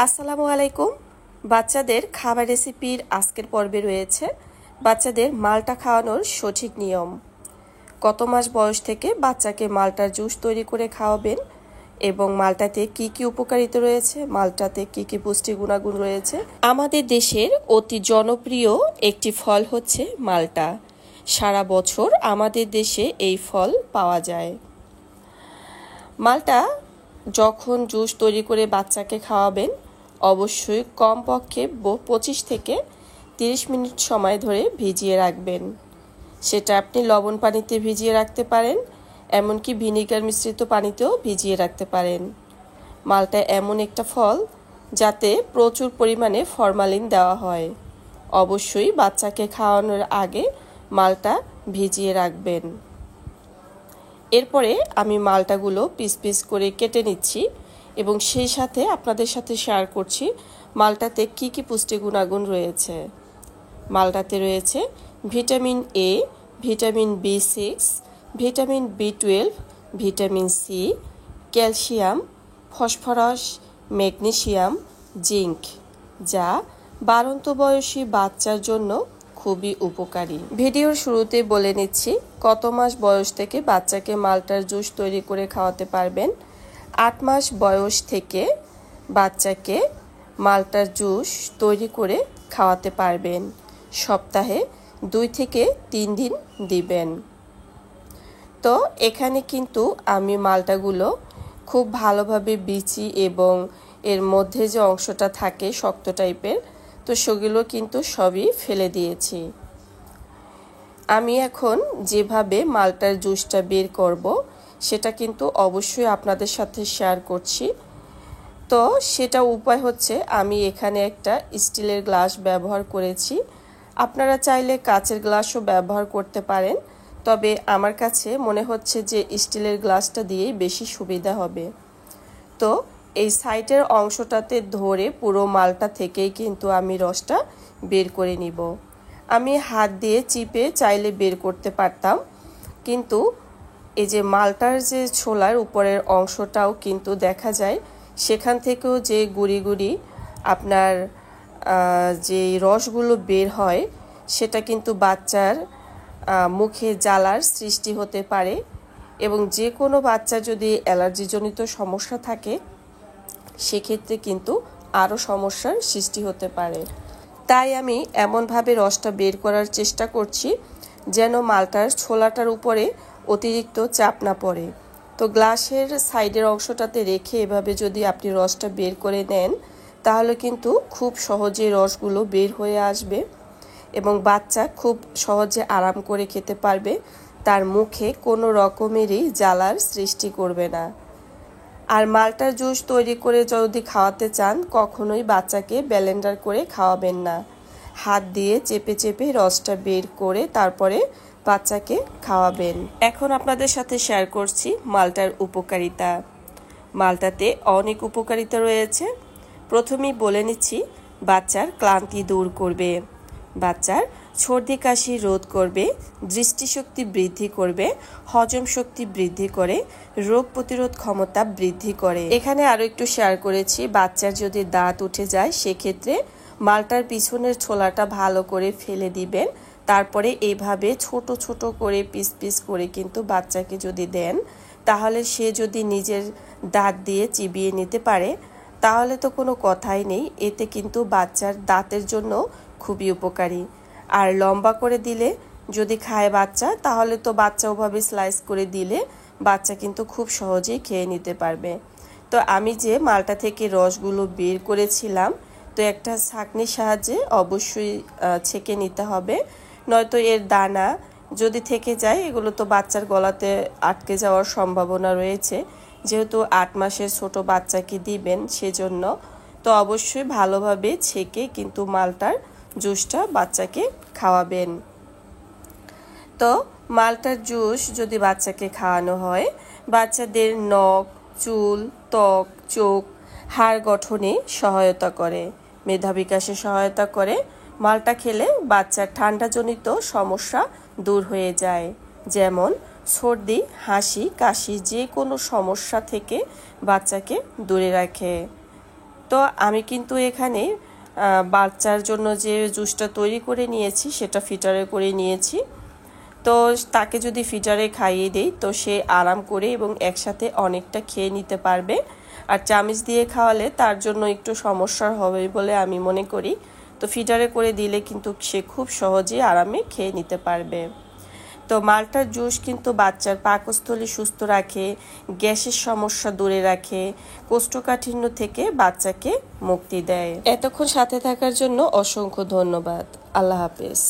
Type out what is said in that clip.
আসসালামু আলাইকুম। বাচ্চাদের খাবার রেসিপির আজকের পর্বে রয়েছে বাচ্চাদের মাল্টা খাওয়ানোর সঠিক নিয়ম। কত মাস বয়স থেকে বাচ্চাকে মাল্টার জুস তৈরি করে খাওয়াবেন এবং মাল্টাতে কি কি উপকারিতা রয়েছে, মাল্টাতে কি কি পুষ্টি গুণাগুণ রয়েছে। আমাদের দেশের অতি জনপ্রিয় একটি ফল হচ্ছে মাল্টা। সারা বছর আমাদের দেশে এই ফল পাওয়া যায়। মাল্টা যখন জুস তৈরি করে বাচ্চাকে খাওয়াবেন অবশ্যই কমপক্ষে 25 থেকে 30 মিনিট সময় ধরে ভিজিয়ে রাখবেন। সেটা আপনি লবণ পানিতে ভিজিয়ে রাখতে পারেন, এমনকি ভিনিগার মিশ্রিত পানিতেও ভিজিয়ে রাখতে পারেন। মাল্টা এমন একটা ফল যাতে প্রচুর পরিমাণে ফরমালিন দেওয়া হয়। অবশ্যই বাচ্চাকে খাওয়ানোর আগে মাল্টা ভিজিয়ে রাখবেন। এরপরে আমি মাল্টাগুলো পিস পিস করে কেটে নিচ্ছি এবং সেই সাথে আপনাদের সাথে শেয়ার করছি মাল্টাতে কি কি পুষ্টি গুণাগুণ রয়েছে। মাল্টাতে রয়েছে vitamin A, vitamin B6, vitamin B12, vitamin C, calcium, phosphorus, magnesium, zinc, যা বাড়ন্ত বয়সী বাচ্চার জন্য খুবই উপকারী। ভিডিওর শুরুতে বলে নিচ্ছি কত মাস বয়স থেকে বাচ্চাকে মাল্টার জুস তৈরি করে খাওয়াতে পারবেন। 8 মাস বয়স থেকে বাচ্চাকে মাল্টার জুস তৈরি করে খাওয়াতে পারবেন। সপ্তাহে 2 থেকে 3 দিন দিবেন। তো এখানে কিন্তু আমি মাল্টাগুলো খুব ভালোভাবে বিচি এবং এর মধ্যে যে অংশটা থাকে শক্ত টাইপের, তো সেগুলো কিন্তু সবই ফেলে দিয়েছি। আমি এখন যেভাবে মাল্টার জুসটা বের করব সেটা কিন্তু অবশ্যই আপনাদের সাথে শেয়ার করছি। তো সেটা উপায় হচ্ছে আমি এখানে একটা স্টিলের গ্লাস ব্যবহার করেছি। আপনারা চাইলে কাচের গ্লাসও ব্যবহার করতে পারেন, তবে আমার কাছে মনে হচ্ছে যে স্টিলের গ্লাসটা দিয়েই বেশি সুবিধা হবে। তো এই সাইডের অংশটাতে ধরে পুরো মালটা থেকেই কিন্তু আমি রসটা বের করে নিব। আমি হাত দিয়ে চিপে চাইলে বের করতে পারতাম, কিন্তু এই যে মালটার যে ছোলার উপরের অংশটাও কিন্তু দেখা যায়, সেখান থেকেও যে গুড়ি গুড়ি আপনার যে রসগুলো বের হয় সেটা কিন্তু বাচ্চার মুখে জ্বালার সৃষ্টি হতে পারে এবং যে কোনো বাচ্চার যদি অ্যালার্জিজনিত সমস্যা থাকে সেক্ষেত্রে কিন্তু আরও সমস্যার সৃষ্টি হতে পারে। তাই আমি এমনভাবে রসটা বের করার চেষ্টা করছি যেন মালটার ছোলাটার উপরে অতিরিক্ত চাপ না পড়ে। তো গ্লাসের সাইডের অংশটাতে রেখে এভাবে যদি আপনি রসটা বের করে নেন তাহলে কিন্তু খুব সহজে রসগুলো বের হয়ে আসবে এবং বাচ্চা খুব সহজে আরাম করে খেতে পারবে, তার মুখে কোনো রকমেরই জ্বালার সৃষ্টি করবে না। আর মাল্টার জুস তৈরি করে যদি খাওয়াতে চান কখনোই বাচ্চাকে ব্লেন্ডার করে খাওয়াবেন না। হাত দিয়ে চেপে চেপে রসটা বের করে তারপরে বাচ্চাকে খাওয়াবেন। এখন আপনাদের সাথে শেয়ার করছি মাল্টার উপকারিতা। মাল্টাতে অনেক উপকারিতা রয়েছে। প্রথমেই বলে নিচ্ছি, বাচ্চার ক্লান্তি দূর করবে, বাচ্চার সর্দি কাশি রোধ করবে, দৃষ্টিশক্তি বৃদ্ধি করবে, হজম শক্তি বৃদ্ধি করে, রোগ প্রতিরোধ ক্ষমতা বৃদ্ধি করে। এখানে আরও একটু শেয়ার করেছি, বাচ্চার যদি দাঁত উঠে যায় সেক্ষেত্রে মাল্টার পিছনের ছোলাটা ভালো করে ফেলে দিবেন। তারপরে এইভাবে ছোট ছোট করে পিস পিস করে কিন্তু বাচ্চাকে যদি দেন তাহলে সে যদি নিজের দাঁত দিয়ে চিবিয়ে নিতে পারে তাহলে তো কোনো কথাই নেই। এতে কিন্তু বাচ্চার দাঁতের জন্য খুবই উপকারী। আর লম্বা করে দিলে যদি খায় বাচ্চা তাহলে তো বাচ্চা ওভাবে স্লাইস করে দিলে বাচ্চা কিন্তু খুব সহজেই খেয়ে নিতে পারবে। তো আমি যে মালটা থেকে রসগুলো বের করেছিলাম, তো একটা ছাঁকনির সাহায্যে অবশ্যই ছেঁকে নিতে হবে, নয়তো এর দানা যদি থেকে যায় এগুলো তো বাচ্চার গলাতে আটকে যাওয়ার সম্ভাবনা রয়েছে। যেহেতু 8 মাসের ছোট বাচ্চাকে দিবেন সেজন্য তো অবশ্যই ভালোভাবে ছেঁকে কিন্তু মাল্টার জুসটা বাচ্চাকে খাওয়াবেন। তো মাল্টার জুস যদি বাচ্চাকে খাওয়ানো হয় বাচ্চাদের নখ, চুল, ত্বক, চোখ, হাড় গঠনে সহায়তা করে, মেধা বিকাশে সহায়তা করে। মাল্টা খেলে বাচ্চার ঠান্ডাজনিত সমস্যা দূর হয়ে যায়, যেমন সর্দি, হাসি, কাশি, যে কোনো সমস্যা থেকে বাচ্চাকে দূরে রাখে। তো আমি কিন্তু এখানে বাচ্চার জন্য যে জুসটা তৈরি করে নিয়েছি সেটা ফিটারে করে নিয়েছি। তো তাকে যদি ফিটারে খাইয়ে দেই তো সে আরাম করে এবং একসাথে অনেকটা খেয়ে নিতে পারবে। আর চামচ দিয়ে খাওয়ালে তার জন্য একটু সমস্যা হবে বলে আমি মনে করি। তো ফিটারে করে দিলে কিন্তু সে খুব সহজেই আরামে খেয়ে নিতে পারবে। তো মাল্টার জুস কিন্তু বাচ্চার পাকস্থলী সুস্থ রাখে, গ্যাসের সমস্যা দূরে রাখে, কোষ্ঠকাঠিন্য থেকে বাচ্চাকে মুক্তি দেয়। এতক্ষণ সাথে থাকার জন্য অসংখ্য ধন্যবাদ। আল্লাহ হাফেজ।